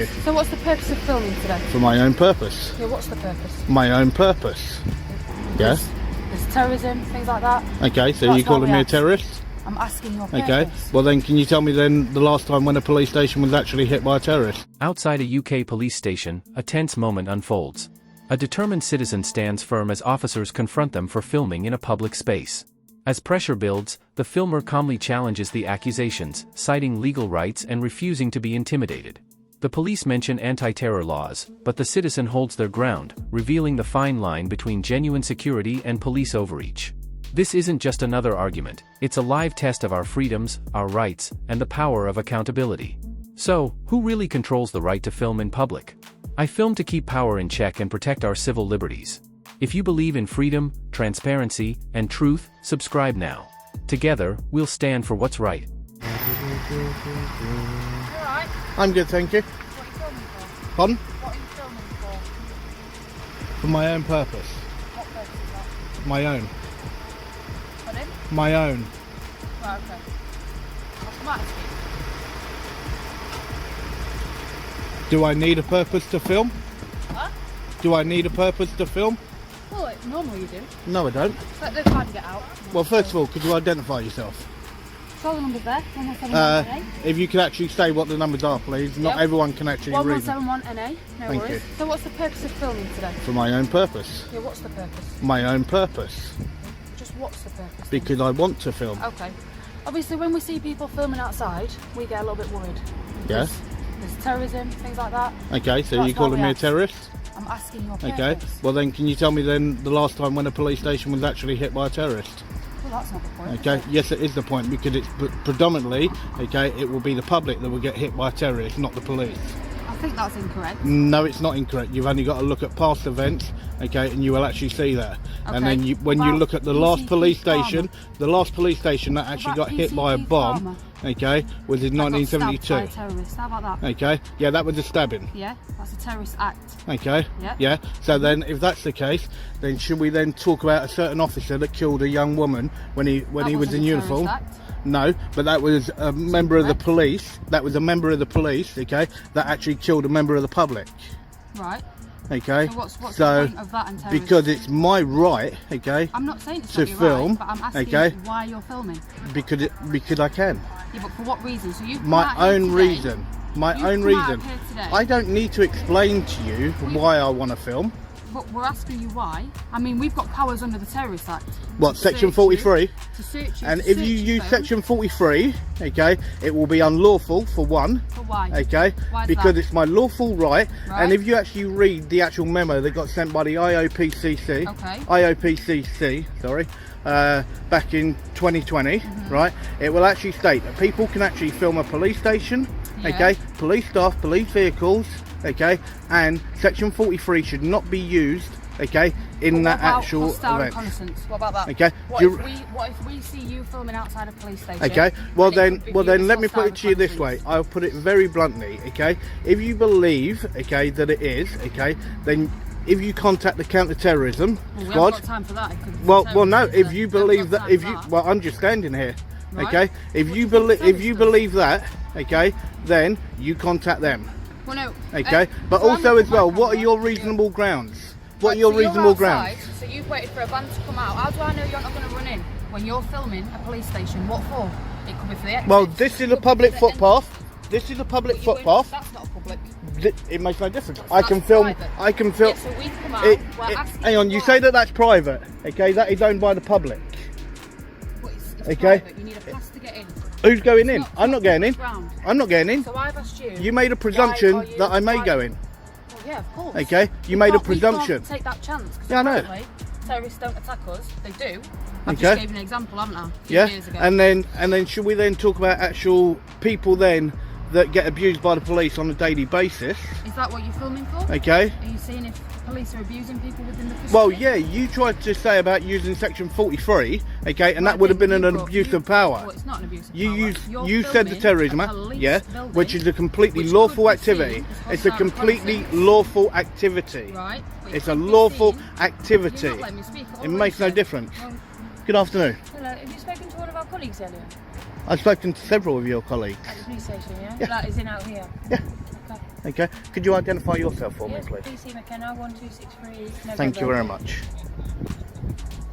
you. So what's the purpose of filming today? For my own purpose. Yeah, what's the purpose? My own purpose. Yeah? There's terrorism, things like that. Okay, so you're calling me a terrorist? I'm asking your purpose. Okay, well then can you tell me then the last time when a police station was actually hit by a terrorist? Outside a UK police station, a tense moment unfolds. A determined citizen stands firm as officers confront them for filming in a public space. As pressure builds, the filmer calmly challenges the accusations, citing legal rights and refusing to be intimidated. The police mention anti-terror laws, but the citizen holds their ground, revealing the fine line between genuine security and police overreach. This isn't just another argument, it's a live test of our freedoms, our rights, and the power of accountability. So, who really controls the right to film in public? I film to keep power in check and protect our civil liberties. If you believe in freedom, transparency, and truth, subscribe now. Together, we'll stand for what's right. Alright. I'm good, thank you. What are you filming for? Pardon? What are you filming for? For my own purpose. What purpose is that? My own. Pardon? My own. Right, okay. What's the matter, Steve? Do I need a purpose to film? Huh? Do I need a purpose to film? Well, normally you do. No, I don't. So they're trying to get out. Well, first of all, could you identify yourself? So the number's there. 1171 NA. If you could actually say what the numbers are, please. Not Yep. everyone can actually read them. 1171 NA. No Thank worries. you. So what's the purpose of filming today? For my own purpose. Yeah, what's the purpose? My own purpose. Just what's the purpose? Because I want to film. Okay. Obviously, when we see people filming outside, we get a little bit worried. Yeah? There's terrorism, things like that. Okay, so That's you're calling why we me a asked. terrorist? I'm asking your purpose. Okay, well then can you tell me then the last time when a police station was actually hit by a terrorist? Well, that's not the point. Okay, yes it is the point, because it's predominantly, okay, it will be the public that will get hit by a terrorist, not the police. I think that's incorrect. No, it's not incorrect. You've only got to look at past events, okay, and you will actually see that. Okay. And then when you Well, look at the last police PCP station, the last police station that actually about got hit by a PCP bomb, farmer? okay, was in That got stabbed 1972. by a terrorist. How about that? Okay, yeah, that was a stabbing. Yeah, that's a terrorist act. Okay. Yeah. Yeah. So then, if that's the case, then should we then talk about a certain officer that killed a young woman when he That was wasn't in a uniform? terrorist act. No, but that was a member of the Correct. police. That was a member of the police. Okay, that actually killed a member of the public. Right. Okay. So what's So, the point of that and terrorism? because it's my right. Okay. I'm not saying it's to not your film, right, but I'm asking okay. why you're filming. Because I can. Yeah, but for what reason? So you My own reason. My You've own come out reason. here today. I don't need to explain to you why I want to film. But we're asking you why. I mean, we've got powers under the Terrorist Act. What, to section search 43? You, to search you. And to if search you your use phone. section 43, okay, it will be unlawful for one, For why? okay, Why is because that? it's my lawful right. Right. And if you actually read the actual memo that got sent by the IOPCC, Okay. IOPCC, sorry, back in 2020, right, it will actually state that people can actually film a police station, Yeah. okay, police staff, police vehicles, okay, and section 43 should not be used, okay, in But that what about actual hostile event. reconnaissance? What about that? Okay. What Do you- if we see you filming outside a police station? Okay, well and it then, could be well viewed then, as let me put hostile it to you this way. reconnaissance? I'll put it very bluntly. Okay, if you believe, okay, that it is, okay, then if you contact the counter-terrorism Well, we haven't squad. got time for that. It could be Well, no. terrorism, If so you we haven't believe got that, time if for you, that. well, I'm just standing here. Right. Okay, if What you do you think believe, if you terrorism believe that, okay, then you contact them. Well, no. Okay, but so I'm also looking as well, at my what are camera. your reasonable grounds? What are Right, your so you're reasonable outside, grounds? So you've waited for a van to come out. How do I know you're not going to run in when you're filming a police station? What for? It could be for the exit. Well, this is It a could be public for the footpath. This is a public entrance. But you footpath. That's not a public. It makes no difference. I That's can film. private. I can film. Yeah, so we've come out. It, we're asking hang on, you why. say that that's private, okay? That is owned by the public. But it's Okay. private. You need a pass to get in. Who's going in? It's I'm not getting in. ground. I'm not getting in. So I've asked you. You made a presumption why are you that I may go driving? in. Well, yeah, of course. Okay, you We made a can't- we can't presumption. take that chance. 'Cause Yeah, I know. apparently Terrorists don't attack us. They do. I Okay. just gave an example, haven't I? A few Yeah, years ago. and then should we then talk about actual people then that get abused by the police on a daily basis? Is that what you're filming for? Okay. Are you seeing if police are abusing people within the custody? Well, yeah, you tried to say about using section 43, okay, and that would have been an abuse of power. Well, it's not an abuse of You power. use You're you said the filming terrorism a act, police yeah, building, which is a completely which lawful could be activity. seen as It's a hostile completely reconnaissance. lawful activity. Right. which It's a could be lawful seen- activity. You're not letting me speak. I've It already makes no said- difference. Well, Good afternoon. hello, have you spoken to one of our colleagues earlier? I've spoken to several of your colleagues. At the police station, yeah? Yeah. That is in out here. Yeah. Okay. Okay. Could you identify yourself for Yes, me, please? PC McKenna 1263. Thank you very much.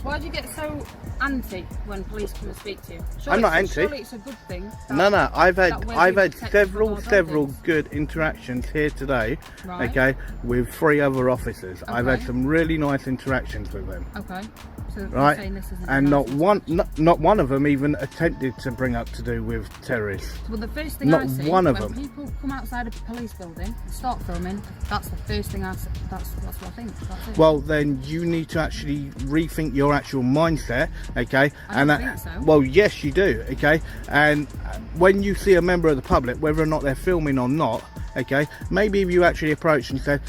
Why do you get so anti when police come and speak to you? I'm not anti. Surely it's a good thing. No, I've had protected from our several buildings. good interactions here today. Right. Okay, with 3 other officers. I've had Okay. some really nice interactions with them. Okay. So you're Right, saying this isn't and a not nice not one of them even attempted to bring up to do with terrorists. Well, the first thing Not I see one of when them. people come outside a police building and start filming, that's the first thing I see. That's what I think. That's it. Well, then you need to actually rethink your actual mindset, okay? I don't think so. Well, yes, you do, okay? And when you see a member of the public, whether or not they're filming or not, okay, maybe if you actually approach and said,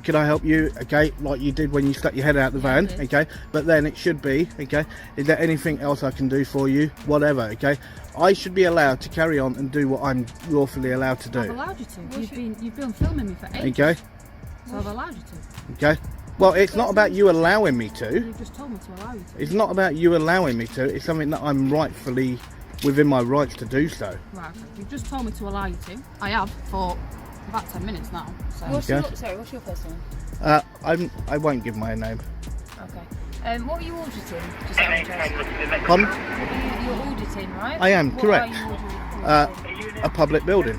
can I help you, okay, like you did when you stuck your head out the van, I did. okay, but then it should be, okay, is there anything else I can do for you, whatever, okay? I should be allowed to carry on and do what I'm lawfully allowed to I've do, allowed you to. You've been filming me for ages. okay, So I've allowed you to. okay? Well, it's not about you allowing me to. You just told me to allow you to. It's not about you allowing me to, it's something that I'm rightfully within my rights to do so. Right. You just told me to allow you to. I have for about 10 minutes now. So. What's your- What's your first name? I won't give my name. Okay. What are you auditing? Just out of interest. Pardon? You're auditing, right? I am, What correct. Are you auditing? A public building,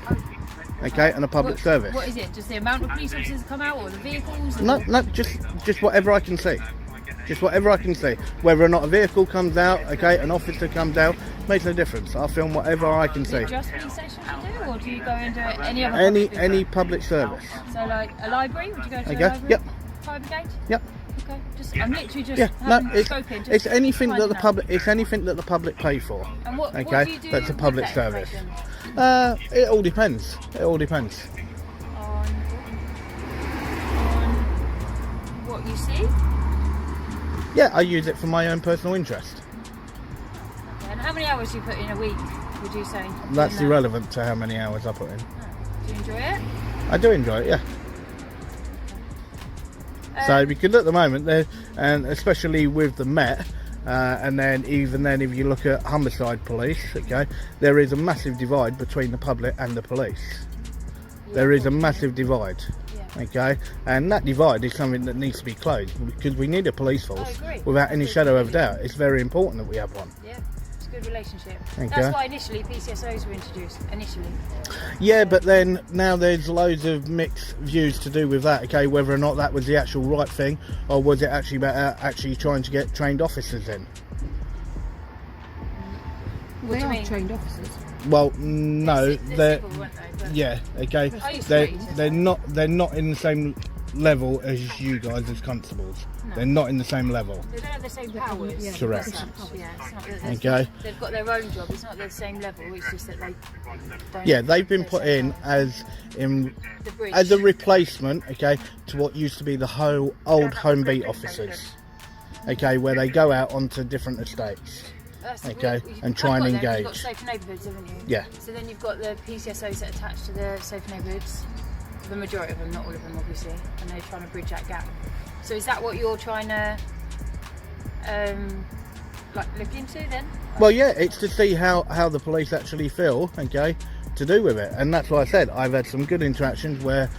okay, and a public service. What is it? Just the amount of police officers come out, or the vehicles? No, just whatever I can see. Just whatever I can see. Whether or not a vehicle comes out, okay, an officer comes out, makes no difference. I'll film whatever I can see. Just police stations you do, or do you go into any other? Any public service. So like a library? Would you go to Okay, a library? yep. Fire brigade? Yep. Okay. I'm literally just Yeah. No, having spoken. Just it's anything that the finding out. public. It's anything that the public pay for. And what Okay, do you do that's a with public that service. information? It all depends. It all depends. On what you see? Yeah, I use it for my own personal interest. Okay. And how many hours do you put in a week, would you say? That's doing that? irrelevant to how many hours I put in. Do you enjoy it? I do enjoy it, yeah. So because at the moment there, and especially with the Met, and then even then if you look at homicide police, okay, there is a massive divide between the public and the police. There is a massive divide, Yeah. okay, and that divide is something that needs to be closed because we need a police force agree. without any Agree shadow of completely. doubt. It's very important that we have one. Yeah. It's a good relationship. Okay. That's why initially PCSOs were introduced. Initially. Yeah, but then now there's loads of mixed views to do with that, okay, whether or not that was the actual right thing or was it actually about actually trying to get trained officers in. What do you mean? trained officers. Well, no, They're they're civil, weren't they? But yeah, okay. I used to They're be, so- they're not in the same level as you guys as constables. No. They're not in the same level. They don't have the same powers. Yeah. Correct. as such. Yeah, it's not that Okay. They've got their own job. It's not the same level. It's just that they don't. Yeah, they've been the put same in as the bridge. as a replacement, okay, to what used to be the whole old home beat officers, okay, where they go out onto different estates. okay, and try and You've got engage. safe neighbourhoods, haven't you? Yeah. So then you've got the PCSOs that attach to the safe neighbourhoods. The majority of them, not all of them, obviously, and they're trying to bridge that gap. So is that what you're trying to look into then? Well, yeah, it's to see how the police actually feel, okay, to do with it. And that's why I said I've had some good interactions where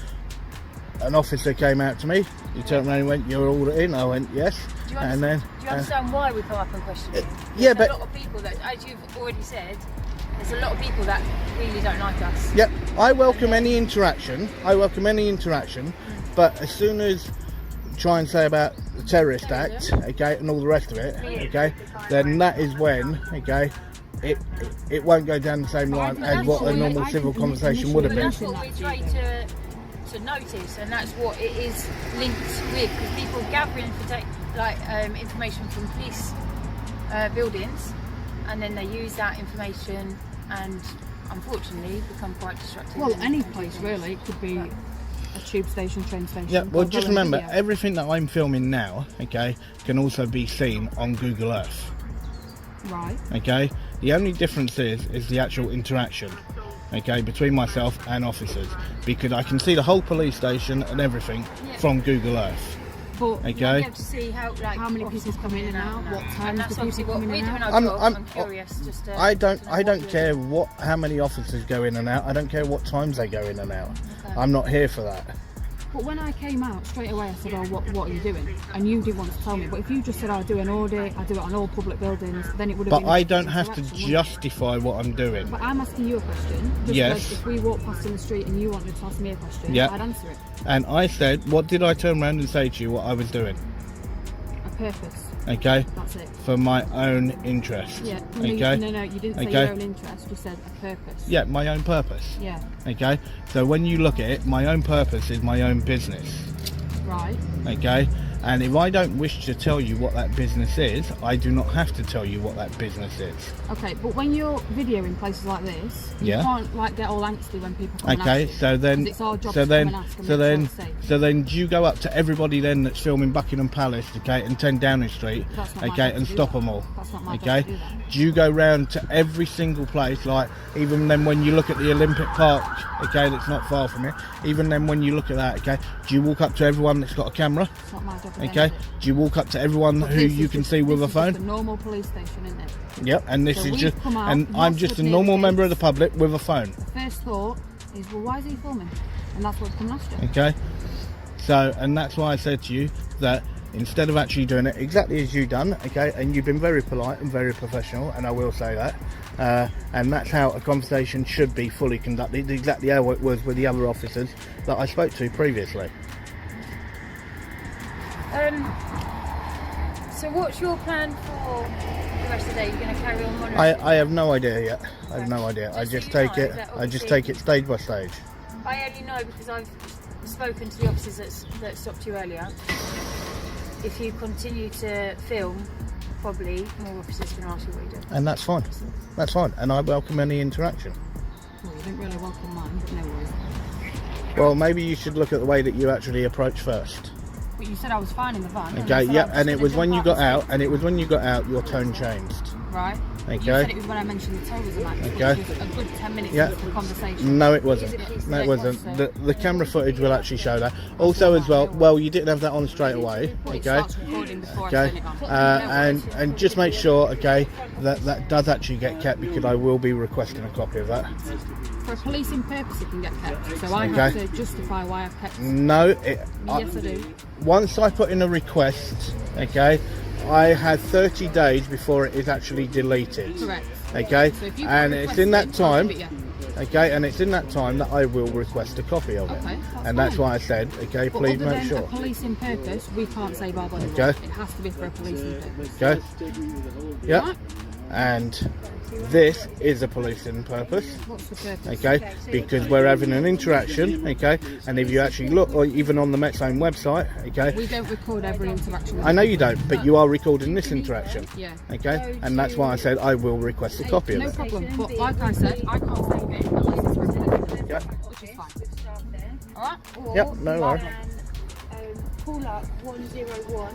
an officer came out to me, he turned around and went, "You're all in?" I went, "Yes." Do you, And then do you understand why we come up and question you? yeah, There's but- a lot of people that, as you've already said, there's a lot of people that really don't like us. Yep, I welcome any interaction. But as soon as try and say about the Terrorist Act, okay, and all the rest of it, okay, then that is when, okay, it won't go down the same line as what a normal civil conversation would have But been. that's what we try to notice, and that's what it is linked with, because people gathering information from police buildings, and then they use that information and unfortunately become quite destructive. Well, and- any place really. It could be a tube station, train station. Yeah, well, just remember, video. everything that I'm filming now, okay, can also be seen on Google Earth, Right. okay? The only difference is the actual interaction, okay, between myself and officers, because I can see the whole police station and everything from Google Earth, But You won't be okay? able to see how How many people come in and out, what and times that's the obviously people what come we're in doing and our out. job. I'm- I'm curious, just to, I to know don't what care how many officers go in and out. I don't care what times they go in and out. I'm not here for that. But when I came out, straight away I said, oh, what are you doing? And you didn't want to tell me. But if you just said, I do an audit, I do it on all public buildings, then it would have But been... I don't have to justify what I'm doing. But I'm asking you a question. Just Yes. If we walked past in the street and you wanted to ask me a question, Yeah. I'd answer it. And I said, what did I turn around and say to you what I was doing? A purpose. Okay? That's it. For my own interest. Yeah. Okay? No, you didn't say Okay. your own interest. You said a purpose. Yeah, my own purpose. Yeah. Okay? So when you look at it, my own purpose is my own business. Right. Okay? And if I don't wish to tell you what that business is, I do not have to tell you what that business is. Okay, but when you're videoing places like this, you Yeah. can't like get all angsty when people come and Okay, ask you, so then, 'cause it's our job so to then, come and ask and so make then, sure it's safe. so then, do you go up to everybody then that's filming Buckingham Palace, okay, and 10 Downing Street, That's not my okay, job and to do stop that. them all, That's not my job okay? to do that. Do you go round to every single place, like even then when you look at the Olympic Park, okay, that's not far from it, even then when you look at that, okay, do you walk up to everyone that's got a camera, It's not my job to do okay? anything. Do you walk up to everyone But who this you is can just- see with a this is just phone? a normal police station, isn't it? Yep, and this So is we've just, come out, and you've I'm stood just a near normal the member of the gates. public with a phone. The first thought is, well, why is he filming? And that's what's come last year. Okay, so and that's why I said to you that instead of actually doing it exactly as you done, okay, and you've been very polite and very professional, and I will say that, and that's how a conversation should be fully conducted, exactly how it was with the other officers that I spoke to previously. So what's your plan for the rest of the day? You're going to carry on monitoring? I have no idea yet. I have no idea. I Just just so you take know it. that I just obviously- take it stage by stage. I only know because I've spoken to the officers that stopped you earlier. If you continue to film, probably more officers are going to ask you what you're doing. And that's fine. That's fine. And I welcome any interaction. Well, you didn't really welcome mine, but no worries. Well, maybe you should look at the way that you actually approach first. But you said I was fine in the van. and I Okay, said yeah, I was and it gonna was jump when you out got the out, safe. and it was when you got out, your tone changed. Right. Okay. You said it was when I mentioned the Terrorism Act, Okay. which was a good 10 minutes Yeah. into the conversation. No, it wasn't. No, it wasn't. The camera footage will actually show that. Also, as well, you didn't have that on straight away. Well, it Okay. starts recording before I Okay. turn it on. And just make sure, okay, that does actually get kept because I will be requesting a copy of that. For a policing purpose, it can get kept. So I Okay. have to justify why I've kept it. No, Yes, I do. once I put in a request, okay, I had 30 days before it is actually deleted. Correct. Okay, So if you put and a it's request in that I'll time. give it you. Okay, and it's in that time that I will request a copy of it. Okay, that's And that's fine. why I said, okay, But please other make than sure. a policing purpose, we can't save our body. Okay. It has to be for a policing purpose. Okay. Yep. Right? And this is a policing purpose. What's the purpose? Okay, because we're having an interaction. Okay, and if you actually look, or even on the Met's own website, okay, We don't record every interaction. I know you don't, but you are recording this interaction. Yeah. Okay, and that's why I said I will request a copy of No it. problem. But like I said, I can't save it unless it's recorded. Yep. Which is fine. Alright? Yep, no worries. Call up 101,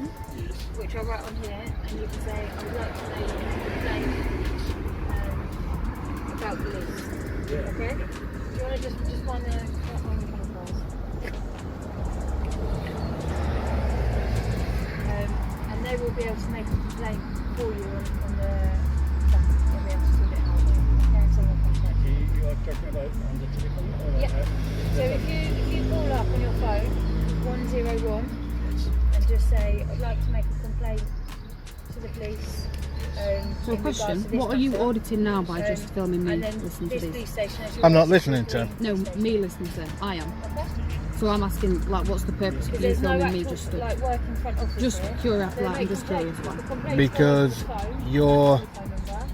which I'll write on here, and you can say, I would like to make a complaint about police. Okay? Do you want to just want to and they will be able to make a complaint for you on the they'll be able to sort it out. Okay, someone contact you. You are talking about on the telephone? Or Yeah. So if you call up on your phone 101 and just say, I'd like to make a complaint to the police. So a in regards question, to this what are you matter. auditing now by just filming me And then listening to this police this? station has I'm not your listening to him. No, me listening to them. I am. So I'm asking, like, what's the purpose of Because you there's no filming me actual just to... like working front office. Just here. curious, They're like, I'm just making curious complaints. why. The complaints Because go on the phone, you're phone number,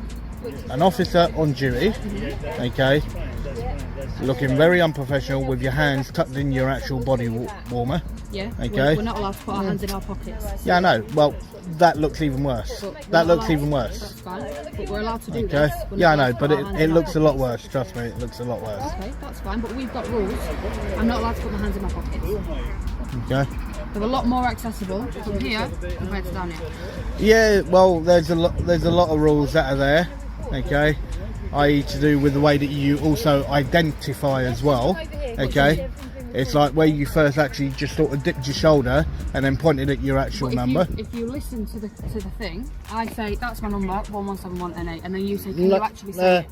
which is an officer on duty, okay, looking very unprofessional with your hands tucked in your actual body warmer. Yeah? Okay. We're not allowed to put our hands in our pockets. Yeah, I know. Well, that looks even worse. But we're That not looks allowed- even worse. That's fine. But we're allowed to do Okay. this. We're not Yeah, I allowed know, to but put our hands it in our looks a lot pockets. worse. Trust me, it looks a lot worse. Okay, that's fine, but we've got rules. I'm not allowed to put my hands in my pockets. Okay. They're a lot more accessible from here compared to down here. Yeah, well, there's a lot of rules that are there. Okay, i.e. to do with the way that you also identify as well. Okay, It's like where you first actually just sort of dipped your shoulder and then pointed at your actual But number. If you listen to the thing, I say that's my number 1171NA, and then you say, can you actually say it?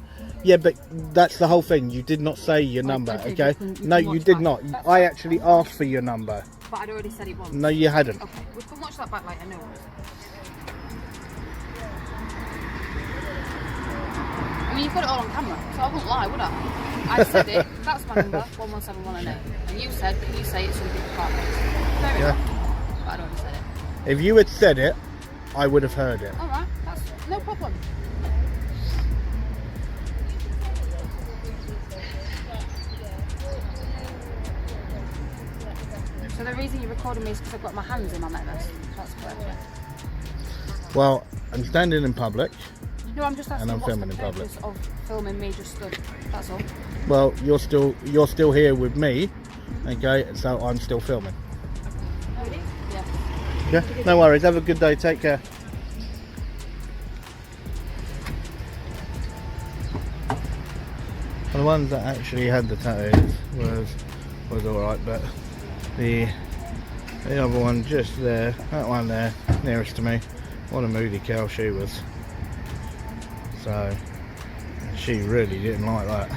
Yeah, but that's the whole thing. You did not say your number, okay? No, you did not. I actually asked for your number. But I'd already said it once. No, you hadn't. Okay, we can watch that back later, no worries. I mean, you've got it all on camera, so I wouldn't lie, would I? I said it, that's my number, 1171NA. And you said, can you say it so we can't make it? Fair enough. But I'd already said it. If you had said it, I would have heard it. Alright, that's no problem. So the reason you're recording me is because I've got my hands in my met vest. That's correct, yeah. Well, I'm standing in public. No, I'm just asking And I'm what's filming the in public. purpose of filming me just stood. That's all. Well, you're still here with me, okay? So I'm still filming. Yeah. Yeah, no worries. Have a good day. Take care. Well, the ones that actually had the tattoos was all right, but the other one just there, that one there, nearest to me, what a moody cow she was. So she really didn't like that.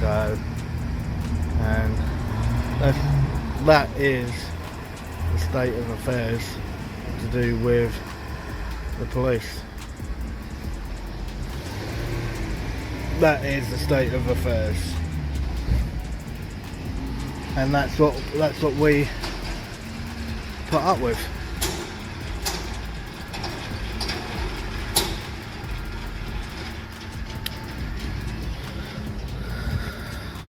So, and that is the state of affairs to do with the police. That is the state of affairs, and that's what we put up with.